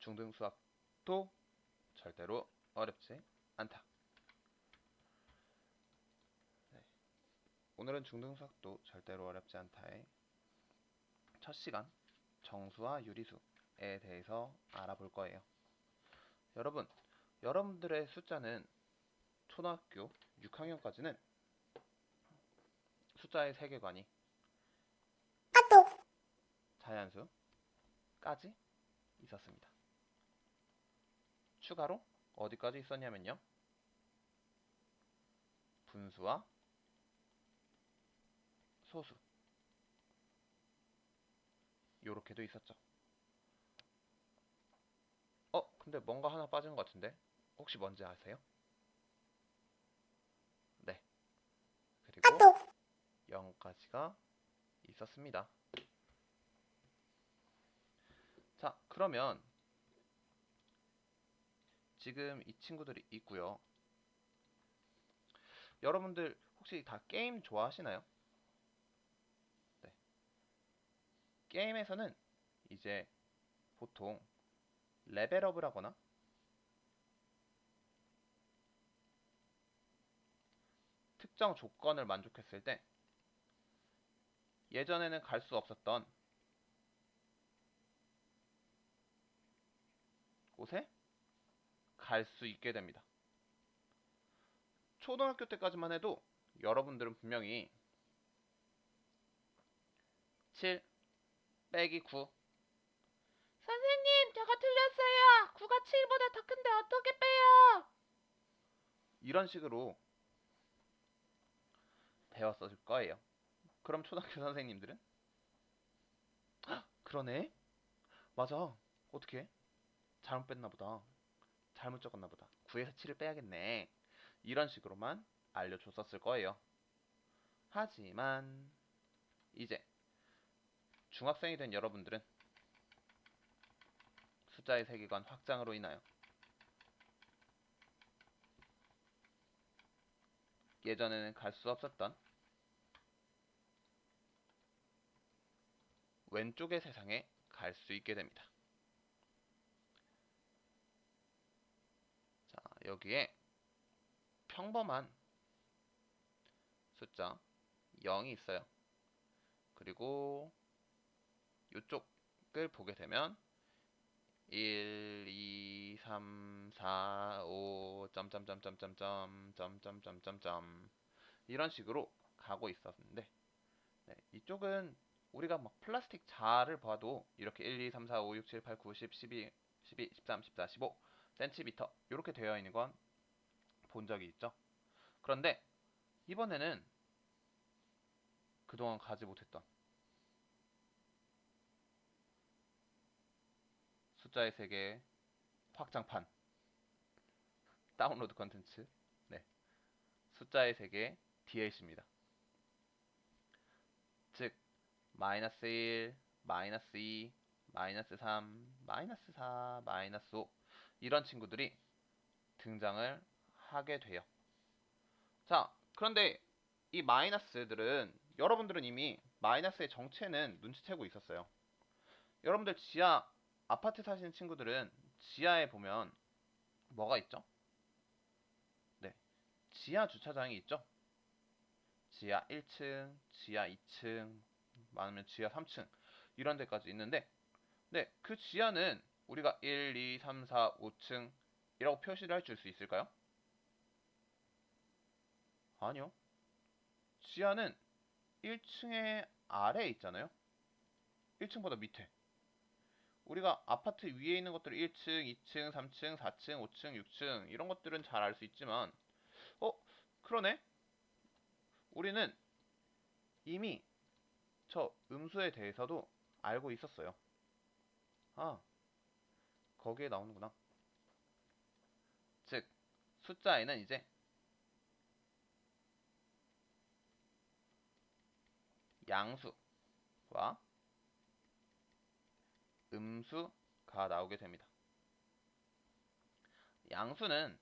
중등 수학도 절대로 어렵지 않다. 네. 오늘은 중등 수학도 절대로 어렵지 않다의 첫 시간 정수와 유리수에 대해서 알아볼 거예요. 여러분들의 숫자는 초등학교 6학년까지는 숫자의 세계관이 자연수까지 있었습니다. 추가로 어디까지 있었냐면요. 분수와 소수 요렇게도 있었죠. 근데 뭔가 하나 빠진 것 같은데 혹시 뭔지 아세요? 네. 그리고 0까지가 있었습니다. 자, 그러면 지금 이 친구들이 있고요. 여러분들 혹시 다 게임 좋아하시나요? 네. 게임에서는 이제 보통 레벨업을 하거나 특정 조건을 만족했을 때 예전에는 갈 수 없었던 곳에 갈 수 있게 됩니다. 초등학교 때까지만 해도 여러분들은 분명히 7 빼기 9 선생님 저거 틀렸어요. 9가 7보다 더 큰데 어떻게 빼요? 이런 식으로 배웠었을 거예요. 그럼 초등학교 선생님들은 그러네? 맞아. 어떻게? 잘못 뺐나 보다. 잘못 적었나 보다. 9에서 7을 빼야겠네. 이런 식으로만 알려줬었을 거예요. 하지만 이제 중학생이 된 여러분들은 숫자의 세계관 확장으로 인하여 예전에는 갈 수 없었던 왼쪽의 세상에 갈 수 있게 됩니다. 자, 여기에 평범한 숫자 0이 있어요. 그리고 이쪽을 보게 되면 1, 2, 3, 4, 5, 점점점점점점 이런 식으로 가고 있었는데 이쪽은 우리가 막 플라스틱 자를 봐도 이렇게 1, 2, 3, 4, 5, 6, 7, 8, 9, 10, 12, 12, 13, 14, 15 센티미터 이렇게 되어 있는 건 본 적이 있죠. 그런데 이번에는 그동안 가지 못했던 숫자의 세계 확장판 다운로드 컨텐츠 숫자의 세계 DLC입니다. 즉 마이너스 1, 마이너스 2, 마이너스 3, 마이너스 4, 마이너스 5 이런 친구들이 등장을 하게 돼요. 자, 그런데 이 마이너스들은 여러분들은 이미 마이너스의 정체는 눈치채고 있었어요. 여러분들 지하 아파트 사시는 친구들은 지하에 보면 뭐가 있죠? 네, 지하 주차장이 있죠. 지하 1층, 지하 2층, 많으면 지하 3층 이런 데까지 있는데 그 지하는 우리가 1, 2, 3, 4, 5층 이라고 표시를 해줄 수 있을까요? 아니요. 지하는 1층의 아래에 있잖아요. 1층보다 밑에. 우리가 아파트 위에 있는 것들 1층, 2층, 3층, 4층, 5층, 6층 이런 것들은 잘 알 수 있지만 그러네? 우리는 이미 저 음수에 대해서도 알고 있었어요. 아, 거기에 나오는구나. 즉, 숫자에는 이제 양수와 음수가 나오게 됩니다. 양수는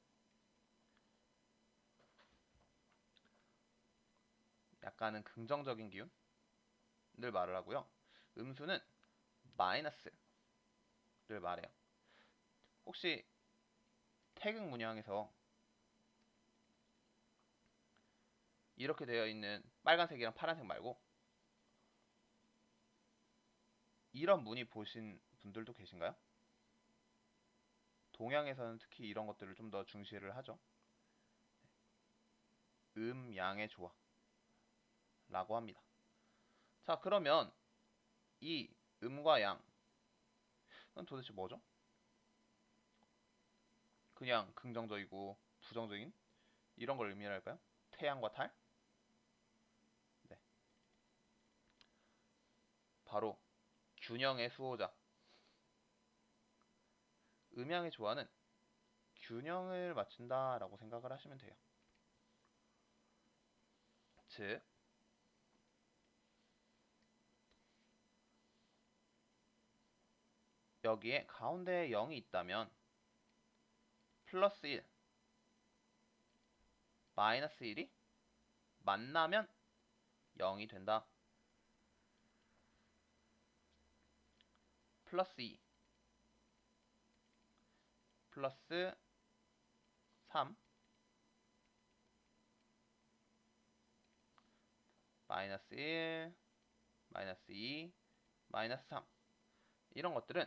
약간은 긍정적인 기운을 말을 하고요. 음수는 마이너스를 말해요. 혹시 태극 문양에서 이렇게 되어 있는 빨간색이랑 파란색 말고 이런 무늬 보신 분들도 계신가요? 동양에서는 특히 이런 것들을 좀 더 중시를 하죠. 양의 조화라고 합니다. 자, 그러면 이 음과 양은 도대체 뭐죠? 그냥 긍정적이고 부정적인 이런 걸 의미할까요? 태양과 달? 네, 바로 균형의 수호자. 음양의 조화는 균형을 맞춘다라고 생각을 하시면 돼요. 즉, 여기에 가운데에 0이 있다면 플러스 1, 마이너스 1이 만나면 0이 된다. 플러스 2, 플러스 3, 마이너스 1, 마이너스 2, 마이너스 3 이런 것들은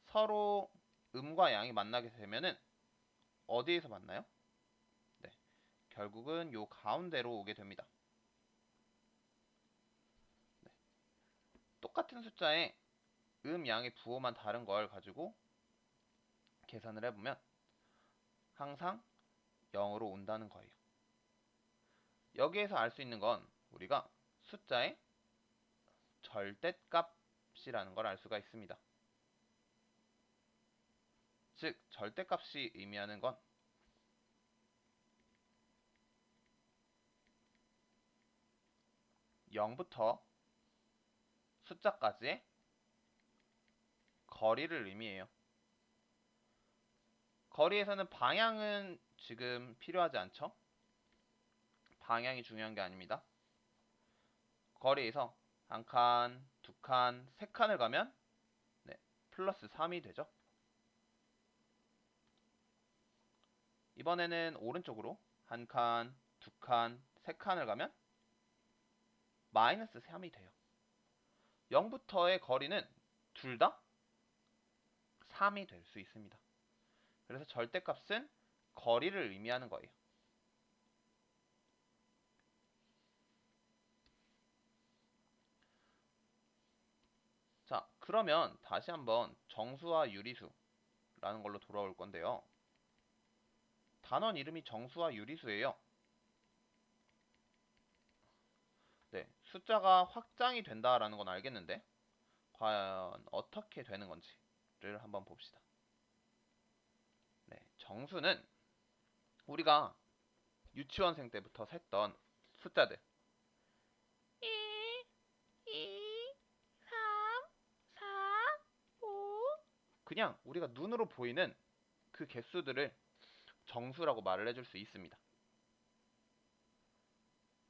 서로 음과 양이 만나게 되면은 어디에서 만나요? 네, 결국은 요 가운데로 오게 됩니다. 네, 똑같은 숫자에 양의 부호만 다른 걸 가지고 계산을 해보면 항상 0으로 온다는 거예요. 여기에서 알 수 있는 건 우리가 숫자의 절대값이라는 걸 알 수가 있습니다. 즉, 절대값이 의미하는 건 0부터 숫자까지의 거리를 의미해요. 거리에서는 방향은 지금 필요하지 않죠? 방향이 중요한 게 아닙니다. 거리에서 한 칸, 두 칸, 세 칸을 가면 네, 플러스 3이 되죠. 이번에는 오른쪽으로 한 칸, 두 칸, 세 칸을 가면 마이너스 3이 돼요. 0부터의 거리는 둘 다 3이 될 수 있습니다. 그래서 절대값은 거리를 의미하는 거예요. 자, 그러면 다시 한번 정수와 유리수라는 걸로 돌아올 건데요. 단원 이름이 정수와 유리수예요. 네, 숫자가 확장이 된다라는 건 알겠는데 과연 어떻게 되는 건지를 한번 봅시다. 네, 정수는 우리가 유치원생 때부터 셌던 숫자들 1, 2, 3, 4, 5 그냥 우리가 눈으로 보이는 그 개수들을 정수라고 말을 해줄 수 있습니다.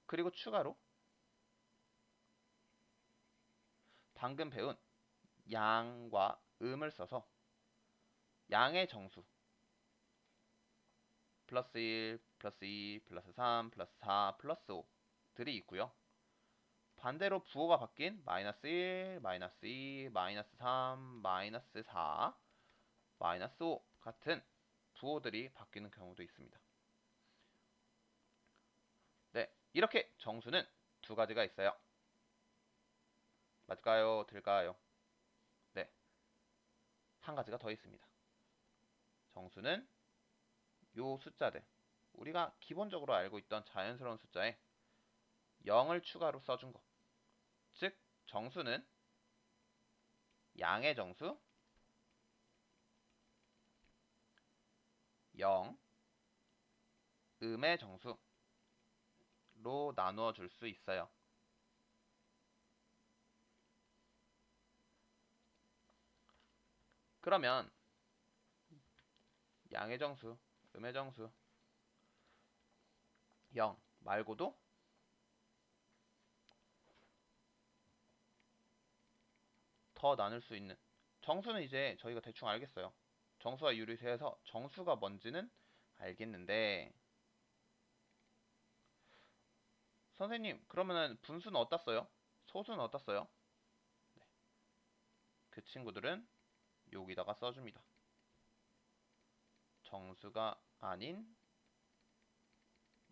그리고 추가로 방금 배운 양과 음을 써서 양의 정수 플러스 1, 플러스 2, 플러스 3, 플러스 4, 플러스 5들이 있고요. 반대로 부호가 바뀐 마이너스 1, 마이너스 2, 마이너스 3, 마이너스 4, 마이너스 5 같은 부호들이 바뀌는 경우도 있습니다. 네, 이렇게 정수는 두 가지가 있어요. 맞을까요? 틀릴까요? 네, 한 가지가 더 있습니다. 정수는 요 숫자들, 우리가 기본적으로 알고 있던 자연스러운 숫자에 0을 추가로 써준 거. 즉, 정수는 양의 정수 0, 음의 정수로 나누어 줄 수 있어요. 그러면 양의 정수, 음의 정수 0 말고도 더 나눌 수 있는 정수는 이제 저희가 대충 알겠어요. 정수와 유리수에서 정수가 뭔지는 알겠는데, 선생님, 그러면은 분수는 어디다 써요? 소수는 어디다 써요? 그 친구들은 여기다가 써줍니다. 정수가 아닌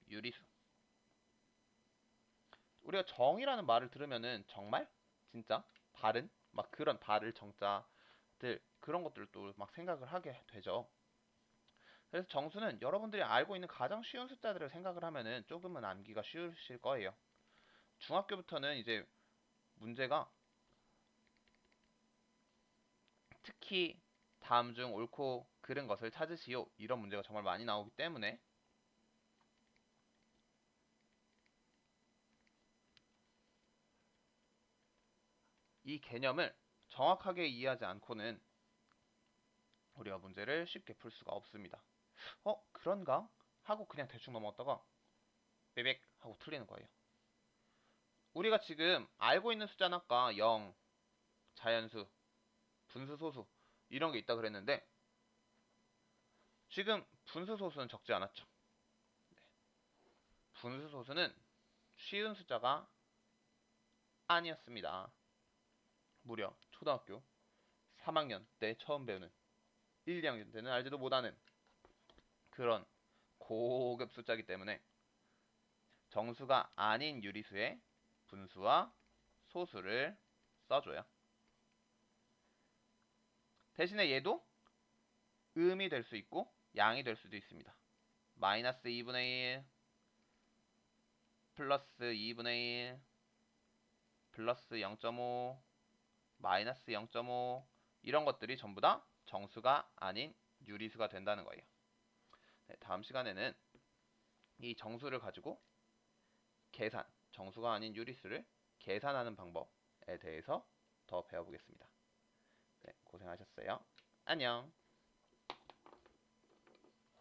유리수. 우리가 정이라는 말을 들으면은 정말? 진짜? 발은? 막 그런 발을 정자들 그런 것들도 막 생각을 하게 되죠. 그래서 정수는 여러분들이 알고 있는 가장 쉬운 숫자들을 생각을 하면은 조금은 암기가 쉬우실 거예요. 중학교부터는 이제 문제가 특히 다음 중 옳고 그른 것을 찾으시오. 이런 문제가 정말 많이 나오기 때문에 이 개념을 정확하게 이해하지 않고는 우리가 문제를 쉽게 풀 수가 없습니다. 그런가? 하고 그냥 대충 넘어갔다가 빼백 하고 틀리는 거예요. 우리가 지금 알고 있는 숫자는 아까 0, 자연수, 분수, 소수 이런 게 있다 그랬는데 지금 분수, 소수는 적지 않았죠. 분수, 소수는 쉬운 숫자가 아니었습니다. 무려 초등학교 3학년 때 처음 배우는 1, 2학년 때는 알지도 못하는 그런 고급 숫자이기 때문에 정수가 아닌 유리수에 분수와 소수를 써줘요. 대신에 얘도 음이 될 수 있고 양이 될 수도 있습니다. 마이너스 2분의 1, 플러스 2분의 1, 플러스 0.5, 마이너스 0.5 이런 것들이 전부 다 정수가 아닌 유리수가 된다는 거예요. 네, 다음 시간에는 이 정수를 가지고 정수가 아닌 유리수를 계산하는 방법에 대해서 더 배워보겠습니다. 네, 고생하셨어요. 안녕.